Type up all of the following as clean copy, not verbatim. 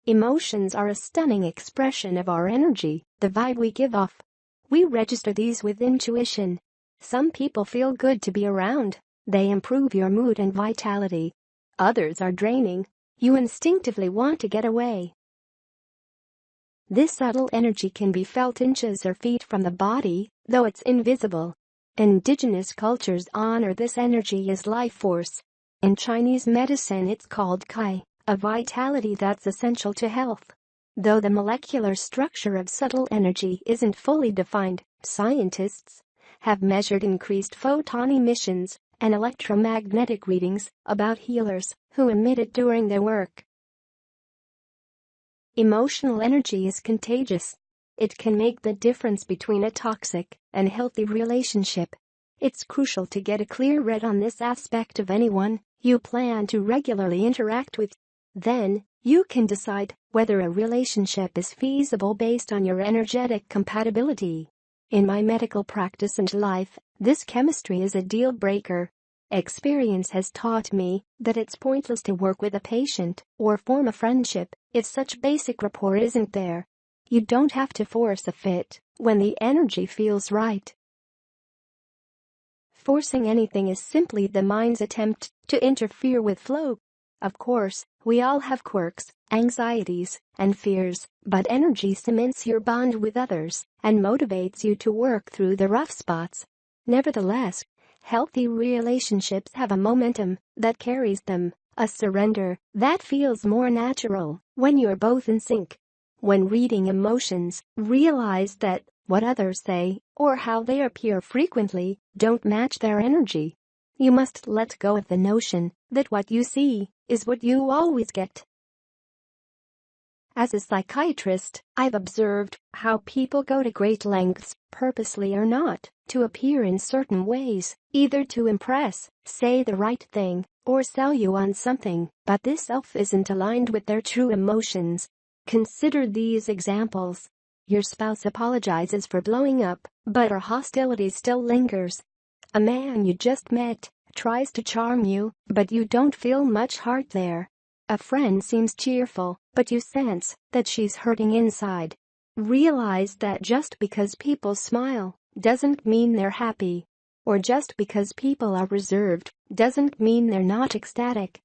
Emotions are a stunning expression of our energy, the vibe we give off. We register these with intuition. Some people feel good to be around. They improve your mood and vitality. Others are draining. You instinctively want to get away. This subtle energy can be felt inches or feet from the body, though it's invisible. Indigenous cultures honor this energy as life force. In Chinese medicine it's called qi, a vitality that's essential to health. Though the molecular structure of subtle energy isn't fully defined, scientists have measured increased photon emissions and electromagnetic readings about healers who emit it during their work. Emotional energy is contagious. It can make the difference between a toxic and healthy relationship. It's crucial to get a clear read on this aspect of anyone you plan to regularly interact with. Then, you can decide whether a relationship is feasible based on your energetic compatibility. In my medical practice and life, this chemistry is a deal breaker. Experience has taught me that it's pointless to work with a patient or form a friendship if such basic rapport isn't there. You don't have to force a fit when the energy feels right. Forcing anything is simply the mind's attempt to interfere with flow. Of course, we all have quirks, anxieties, and fears, but energy cements your bond with others and motivates you to work through the rough spots. Nevertheless, healthy relationships have a momentum that carries them, a surrender that feels more natural when you're both in sync. When reading emotions, realize that what others say or how they appear frequently don't match their energy. You must let go of the notion that what you see is what you always get. As a psychiatrist, I've observed how people go to great lengths, purposely or not, to appear in certain ways, either to impress, say the right thing, or sell you on something, but this self isn't aligned with their true emotions. Consider these examples. Your spouse apologizes for blowing up, but her hostility still lingers. A man you just met tries to charm you, but you don't feel much heart there. A friend seems cheerful, but you sense that she's hurting inside. Realize that just because people smile doesn't mean they're happy. Or just because people are reserved doesn't mean they're not ecstatic.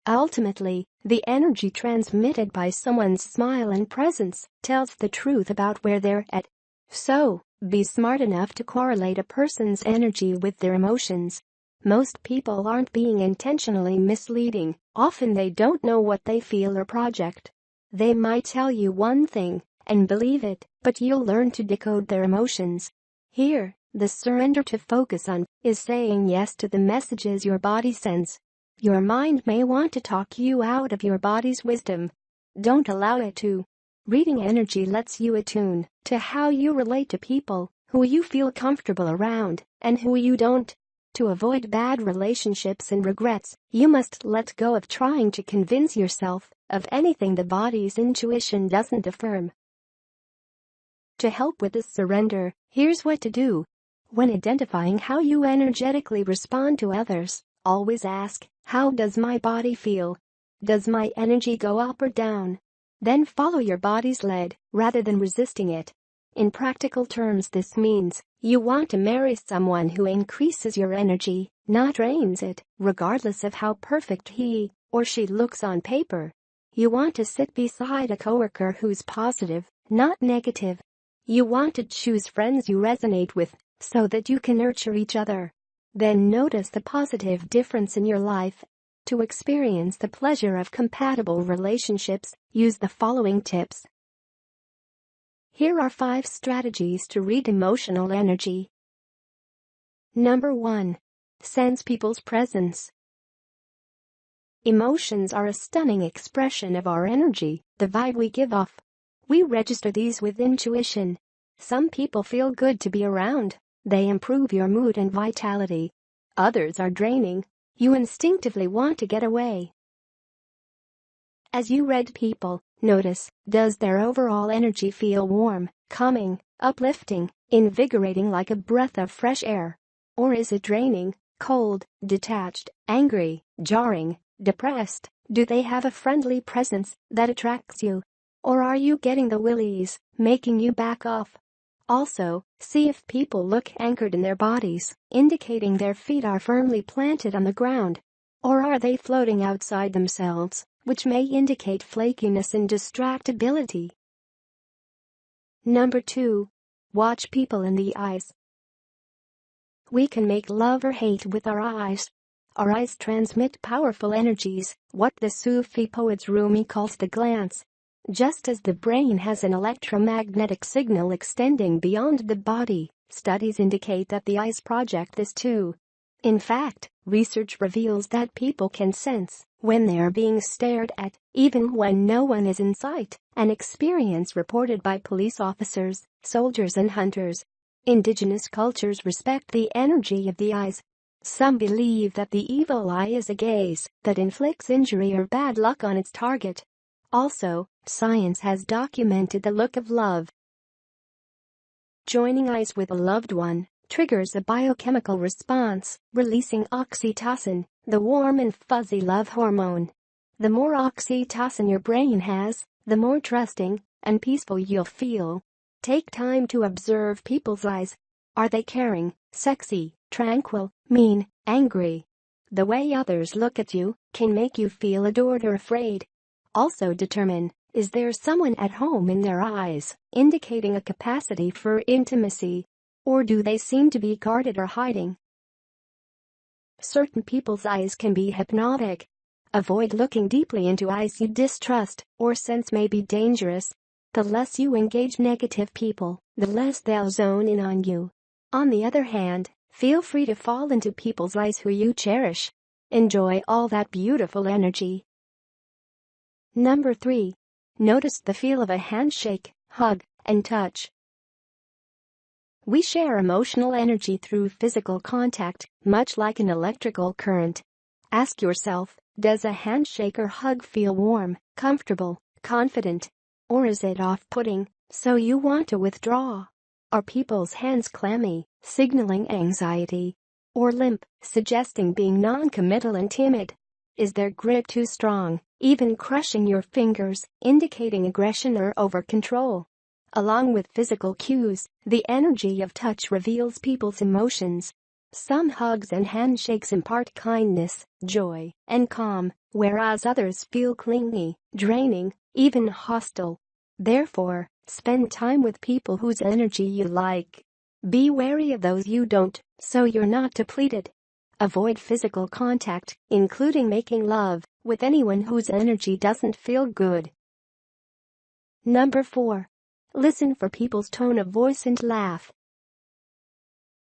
Ultimately, the energy transmitted by someone's smile and presence tells the truth about where they're at. So, be smart enough to correlate a person's energy with their emotions. Most people aren't being intentionally misleading. Often they don't know what they feel or project. They might tell you one thing and believe it, but you'll learn to decode their emotions. Here, the surrender to focus on is saying yes to the messages your body sends. Your mind may want to talk you out of your body's wisdom. Don't allow it to. Reading energy lets you attune to how you relate to people who you feel comfortable around and who you don't. To avoid bad relationships and regrets, you must let go of trying to convince yourself of anything the body's intuition doesn't affirm. To help with this surrender, here's what to do. When identifying how you energetically respond to others, always ask, how does my body feel? Does my energy go up or down? Then follow your body's lead, rather than resisting it. In practical terms, this means you want to marry someone who increases your energy, not drains it, regardless of how perfect he or she looks on paper. You want to sit beside a coworker who's positive, not negative. You want to choose friends you resonate with, so that you can nurture each other. Then notice the positive difference in your life. To experience the pleasure of compatible relationships, use the following tips. Here are 5 strategies to read emotional energy. Number 1. Sense people's presence. Emotions are a stunning expression of our energy, the vibe we give off. We register these with intuition. Some people feel good to be around. They improve your mood and vitality. Others are draining. You instinctively want to get away. As you read people, notice, does their overall energy feel warm, calming, uplifting, invigorating like a breath of fresh air? Or is it draining, cold, detached, angry, jarring, depressed? Do they have a friendly presence that attracts you? Or are you getting the willies, making you back off? Also, see if people look anchored in their bodies, indicating their feet are firmly planted on the ground. Or are they floating outside themselves, which may indicate flakiness and distractibility. Number 2. Watch people in the eyes. We can make love or hate with our eyes. Our eyes transmit powerful energies, what the Sufi poet Rumi calls the glance. Just as the brain has an electromagnetic signal extending beyond the body, studies indicate that the eyes project this too. In fact, research reveals that people can sense when they are being stared at, even when no one is in sight, an experience reported by police officers, soldiers and hunters. Indigenous cultures respect the energy of the eyes. Some believe that the evil eye is a gaze that inflicts injury or bad luck on its target. Also, science has documented the look of love. Joining eyes with a loved one triggers a biochemical response, releasing oxytocin, the warm and fuzzy love hormone. The more oxytocin your brain has, the more trusting and peaceful you'll feel. Take time to observe people's eyes. Are they caring, sexy, tranquil, mean, angry? The way others look at you can make you feel adored or afraid. Also determine, is there someone at home in their eyes, indicating a capacity for intimacy? Or do they seem to be guarded or hiding? Certain people's eyes can be hypnotic. Avoid looking deeply into eyes you distrust or sense may be dangerous. The less you engage negative people, the less they'll zone in on you. On the other hand, feel free to fall into people's eyes who you cherish. Enjoy all that beautiful energy. Number 3. Notice the feel of a handshake, hug, and touch. We share emotional energy through physical contact, much like an electrical current. Ask yourself, does a handshake or hug feel warm, comfortable, confident? Or is it off-putting, so you want to withdraw? Are people's hands clammy, signaling anxiety? Or limp, suggesting being non-committal and timid? Is their grip too strong, even crushing your fingers, indicating aggression or over-control? Along with physical cues, the energy of touch reveals people's emotions. Some hugs and handshakes impart kindness, joy, and calm, whereas others feel clingy, draining, even hostile. Therefore, spend time with people whose energy you like. Be wary of those you don't, so you're not depleted. Avoid physical contact, including making love, with anyone whose energy doesn't feel good. Number 4. Listen for people's tone of voice and laugh.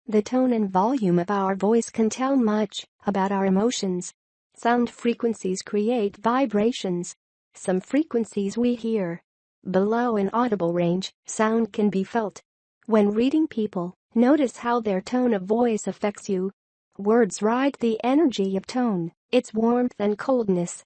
The tone and volume of our voice can tell much about our emotions. Sound frequencies create vibrations. Some frequencies we hear. Below an audible range, sound can be felt. When reading people, notice how their tone of voice affects you. Words ride the energy of tone, its warmth and coldness.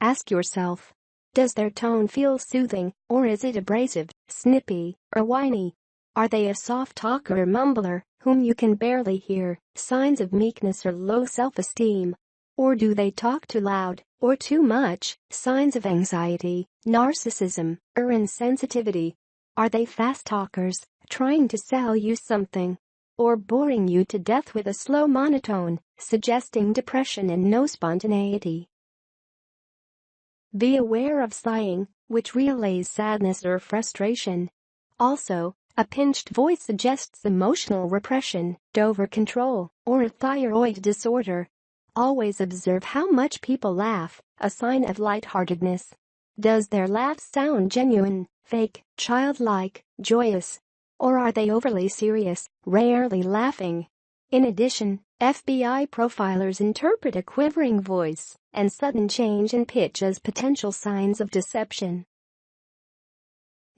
Ask yourself, does their tone feel soothing, or is it abrasive, snippy, or whiny? Are they a soft talker or mumbler, whom you can barely hear, signs of meekness or low self-esteem? Or do they talk too loud, or too much, signs of anxiety, narcissism, or insensitivity? Are they fast talkers, trying to sell you something? Or boring you to death with a slow monotone, suggesting depression and no spontaneity? Be aware of sighing, which relays sadness or frustration. Also, a pinched voice suggests emotional repression, over-control, or a thyroid disorder. Always observe how much people laugh, a sign of lightheartedness. Does their laugh sound genuine, fake, childlike, joyous? Or are they overly serious, rarely laughing? In addition, FBI profilers interpret a quivering voice and sudden change in pitch as potential signs of deception.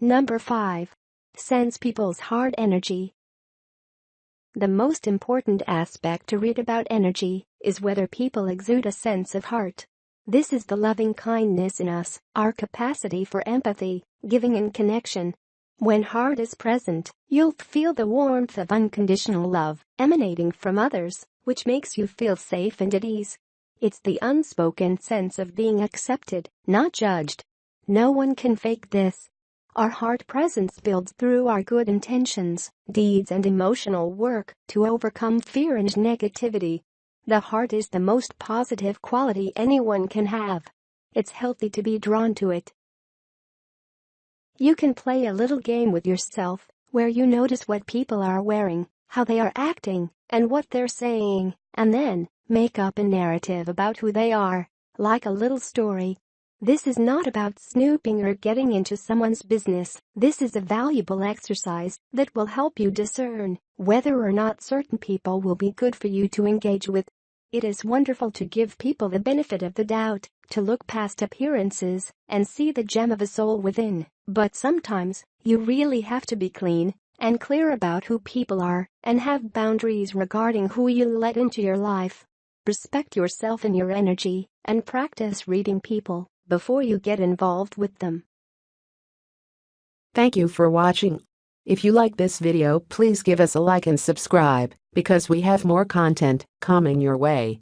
Number 5. Sense people's heart energy. The most important aspect to read about energy is whether people exude a sense of heart. This is the loving kindness in us, our capacity for empathy, giving and connection. When heart is present, you'll feel the warmth of unconditional love emanating from others, which makes you feel safe and at ease. It's the unspoken sense of being accepted, not judged. No one can fake this. Our heart presence builds through our good intentions, deeds and emotional work to overcome fear and negativity. The heart is the most positive quality anyone can have. It's healthy to be drawn to it. You can play a little game with yourself, where you notice what people are wearing, how they are acting, and what they're saying, and then make up a narrative about who they are, like a little story. This is not about snooping or getting into someone's business. This is a valuable exercise that will help you discern whether or not certain people will be good for you to engage with. It is wonderful to give people the benefit of the doubt, to look past appearances and see the gem of a soul within, but sometimes you really have to be clean and clear about who people are and have boundaries regarding who you let into your life. Respect yourself and your energy and practice reading people before you get involved with them. Thank you for watching. If you like this video, please give us a like and subscribe, because we have more content coming your way.